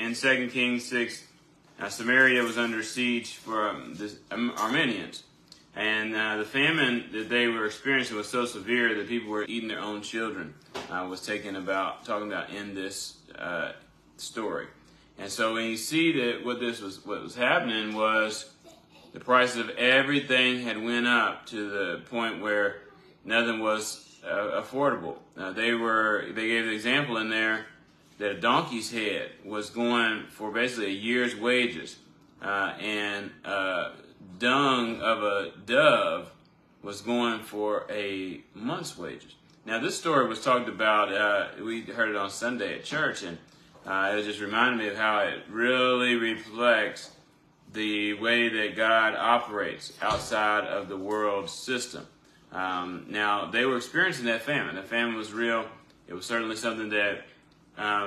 in 2 Kings 6, Samaria was under siege for the Armenians. And the famine that they were experiencing was so severe that people were eating their own children, was talking about in this story. And so when you see that what was happening was the prices of everything had went up to the point where nothing was affordable. They gave the example in there that a donkey's head was going for basically a year's wages, and dung of a dove was going for a month's wages. Now, this story was talked about, we heard it on Sunday at church, and it just reminded me of how it really reflects the way that God operates outside of the world system. Now, they were experiencing that famine. The famine was real. It was certainly something that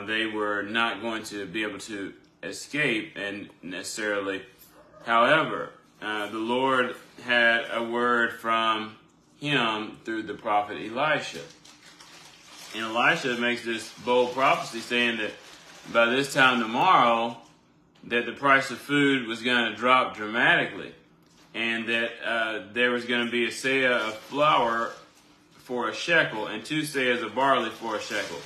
they were not going to be able to escape and necessarily. However, the Lord had a word from him through the prophet Elisha. And Elisha makes this bold prophecy saying that by this time tomorrow, that the price of food was going to drop dramatically, and that there was going to be a seah of flour for a shekel and 2 seahs of barley for a shekel.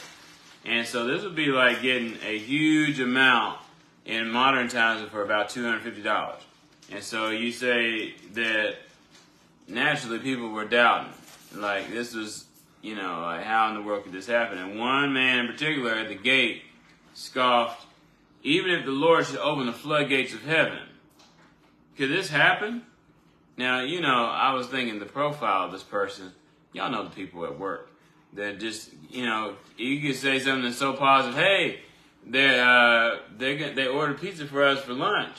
And so this would be like getting a huge amount in modern times for about $250. And so you say that naturally people were doubting, like this was, like how in the world could this happen? And one man in particular at the gate scoffed, even if the Lord should open the floodgates of heaven, could this happen? Now, I was thinking the profile of this person, y'all know the people at work that just, you could say something that's so positive. Hey, they ordered pizza for us for lunch.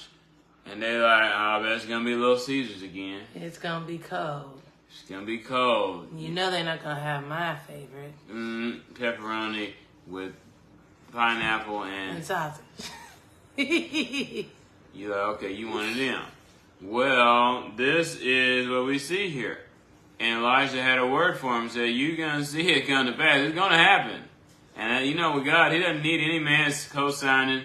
And they're like, oh, but it's going to be Little Caesars again. It's going to be cold. It's going to be cold. You know they're not going to have my favorite. Pepperoni with pineapple and sausage. You're like, okay, you wanted them. Well, this is what we see here. And Elisha had a word for him, said, you're going to see it come to pass. It's going to happen. And with God, he doesn't need any man's co-signing,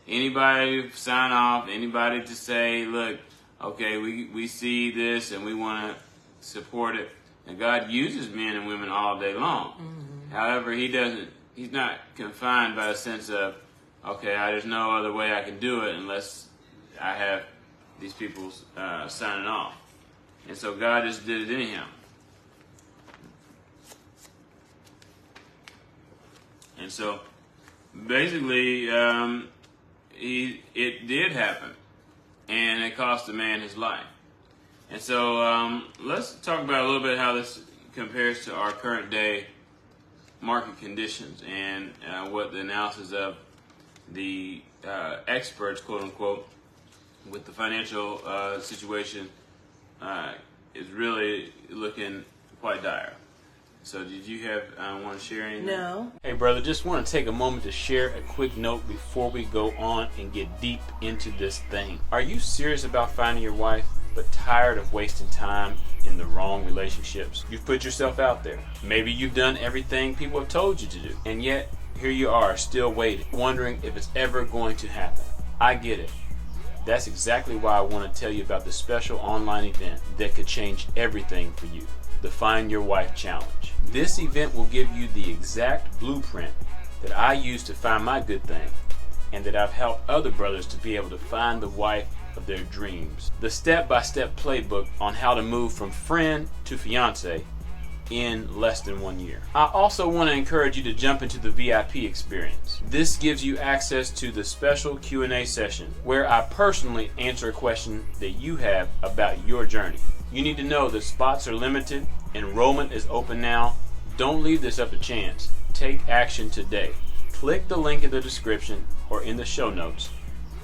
anybody to sign off, anybody to say, look, okay, we see this and we want to support it. And God uses men and women all day long. Mm-hmm. However, he's not confined by the sense of, okay, there's no other way I can do it unless I have these people signing off. And so God just did it anyhow. And so basically, it did happen, and it cost the man his life. And so let's talk about a little bit how this compares to our current day market conditions and what the analysis of the experts, quote unquote, with the financial situation is really looking quite dire. So did you have want to share anything? No. Hey brother, just want to take a moment to share a quick note before we go on and get deep into this thing. Are you serious about finding your wife, but tired of wasting time in the wrong relationships? You've put yourself out there. Maybe you've done everything people have told you to do, and yet here you are still waiting, wondering if it's ever going to happen. I get it. That's exactly why I want to tell you about the special online event that could change everything for you. The Find Your Wife Challenge. This event will give you the exact blueprint that I use to find my good thing, and that I've helped other brothers to be able to find the wife of their dreams. The step-by-step playbook on how to move from friend to fiance in less than 1 year. I also want to encourage you to jump into the VIP experience. This gives you access to the special Q&A session where I personally answer a question that you have about your journey. You need to know that spots are limited. Enrollment is open now. Don't leave this up to chance. Take action today. Click the link in the description or in the show notes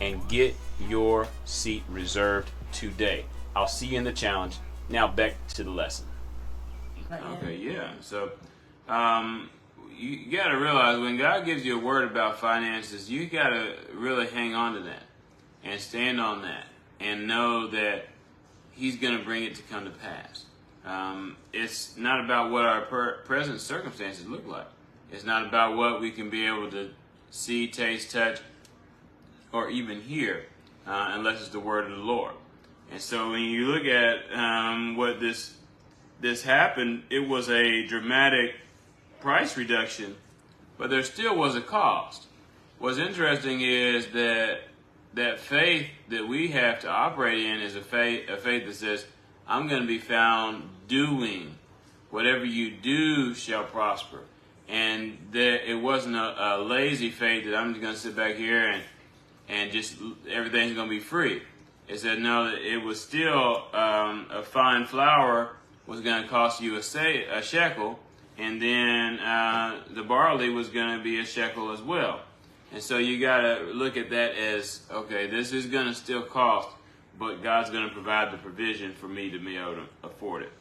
and get your seat reserved today. I'll see you in the challenge. Now back to the lesson. Okay, yeah. So you got to realize when God gives you a word about finances, you got to really hang on to that and stand on that and know that He's going to bring it to come to pass. It's not about what our present circumstances look like. It's not about what we can be able to see, taste, touch. or even hear unless it's the word of the Lord. And so when you look at what this happened, it was a dramatic price reduction, but there still was a cost. What's interesting is that faith that we have to operate in is a faith that says, I'm going to be found doing whatever you do shall prosper. And that it wasn't a lazy faith that I'm just going to sit back here and just everything's going to be free. It said no, that it was still a fine flour was going to cost you a shekel, and then the barley was going to be a shekel as well. And so you got to look at that as, okay, this is going to still cost, but God's going to provide the provision for me to be able to afford it.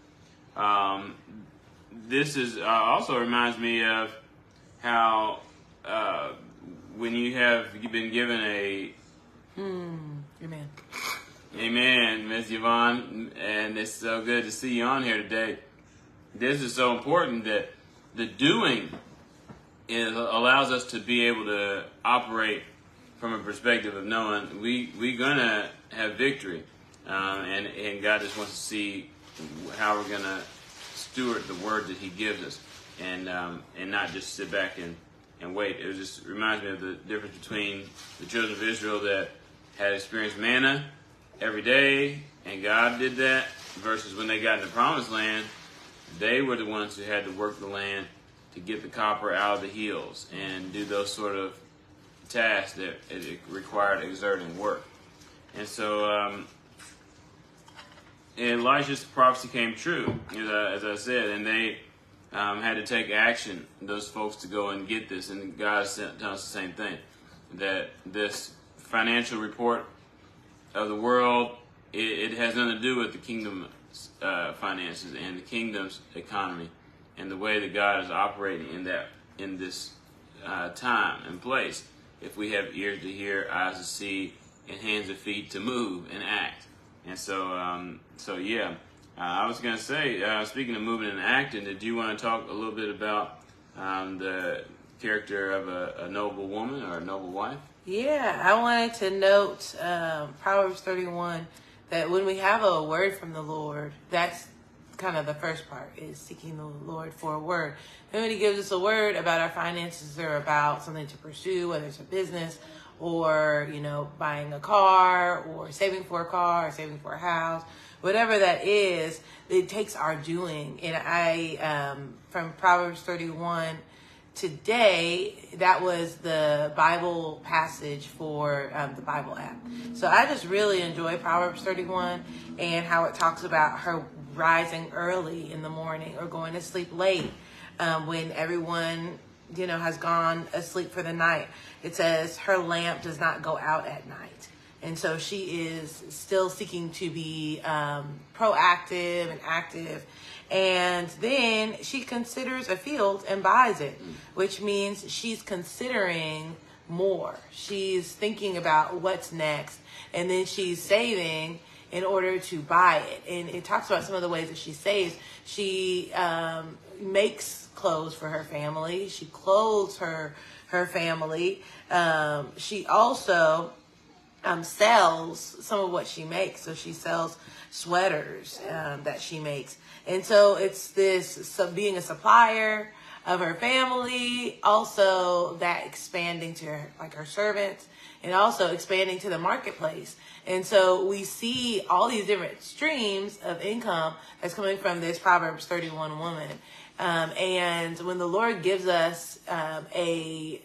This is also reminds me of how when you've been given a Amen. Amen, Miss Yvonne, and it's so good to see you on here today. This is so important that the doing allows us to be able to operate from a perspective of knowing we're gonna have victory, and God just wants to see how we're gonna steward the word that He gives us, and not just sit back and wait. It just reminds me of the difference between the children of Israel that had experienced manna every day, and God did that, versus when they got in the promised land, they were the ones who had to work the land to get the copper out of the hills and do those sort of tasks that it required exerting work. And so Elisha's prophecy came true, as I said, and they had to take action, those folks, to go and get this. And God is telling us the same thing, that this financial report of the world, it has nothing to do with the kingdom's finances and the kingdom's economy and the way that God is operating in this time and place. If we have ears to hear, eyes to see, and hands and feet to move and act. And so, I was going to say, speaking of moving and acting, did you want to talk a little bit about the character of a noble woman or a noble wife? Yeah, I wanted to note Proverbs 31, that when we have a word from the Lord, that's kind of the first part, is seeking the Lord for a word. Then when He gives us a word about our finances or about something to pursue, whether it's a business or, buying a car or saving for a car or saving for a house, whatever that is, it takes our doing. And I, from Proverbs 31, today, that was the Bible passage for the Bible app. So I just really enjoy Proverbs 31 and how it talks about her rising early in the morning or going to sleep late when everyone, has gone asleep for the night. It says her lamp does not go out at night. And so she is still seeking to be proactive and active. And then she considers a field and buys it, which means she's considering more. She's thinking about what's next. And then she's saving in order to buy it. And it talks about some of the ways that she saves. She makes clothes for her family. She clothes her family. She also sells some of what she makes. So she sells sweaters that she makes. And so it's this being a supplier of her family, also that expanding to her servants, and also expanding to the marketplace. And so we see all these different streams of income that's coming from this Proverbs 31 woman. And when the Lord gives us a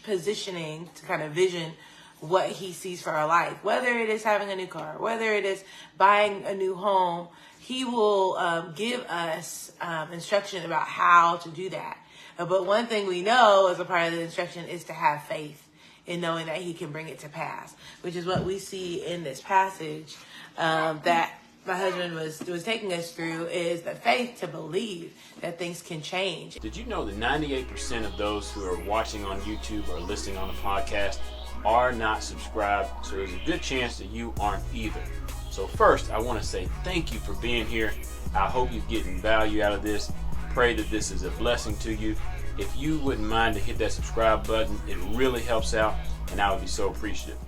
positioning to kind of vision what He sees for our life, whether it is having a new car, whether it is buying a new home, He will give us instruction about how to do that. But one thing we know as a part of the instruction is to have faith in knowing that He can bring it to pass, which is what we see in this passage that my husband was taking us through, is the faith to believe that things can change. Did you know that 98% of those who are watching on YouTube or listening on the podcast are not subscribed? So there's a good chance that you aren't either. So first, I want to say thank you for being here. I hope you're getting value out of this. Pray that this is a blessing to you. If you wouldn't mind to hit that subscribe button, it really helps out. and I would be so appreciative.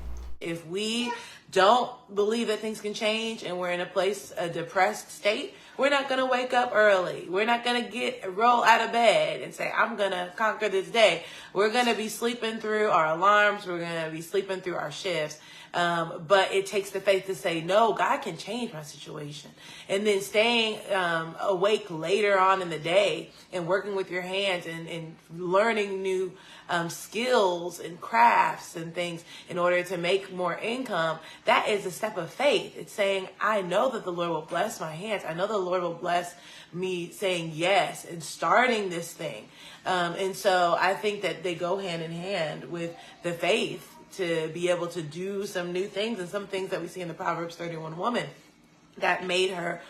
If we don't believe that things can change and we're in a depressed state, we're not going to wake up early. We're not going to roll out of bed and say, I'm going to conquer this day. We're going to be sleeping through our alarms. We're going to be sleeping through our shifts. But it takes the faith to say, no, God can change my situation. And then staying awake later on in the day and working with your hands and learning new skills and crafts and things in order to make more income, that is a step of faith. It's saying, I know that the Lord will bless my hands. I know the Lord will bless me saying yes and starting this thing. And so I think that they go hand in hand with the faith to be able to do some new things, and some things that we see in the Proverbs 31 woman that made her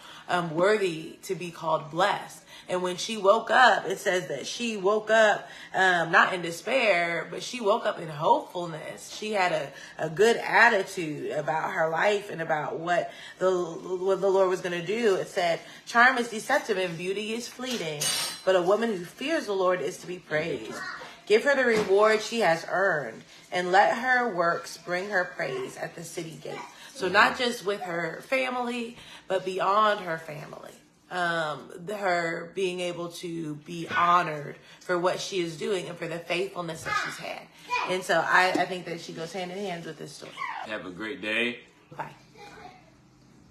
worthy to be called blessed. And when she woke up, it says that she woke up not in despair, but she woke up in hopefulness. She had a good attitude about her life and about what the Lord was going to do. It said, charm is deceptive and beauty is fleeting, but a woman who fears the Lord is to be praised. Give her the reward she has earned, and let her works bring her praise at the city gate. So not just with her family, but beyond her family. Her being able to be honored for what she is doing and for the faithfulness that she's had. And so I think that she goes hand in hand with this story. Have a great day. Bye.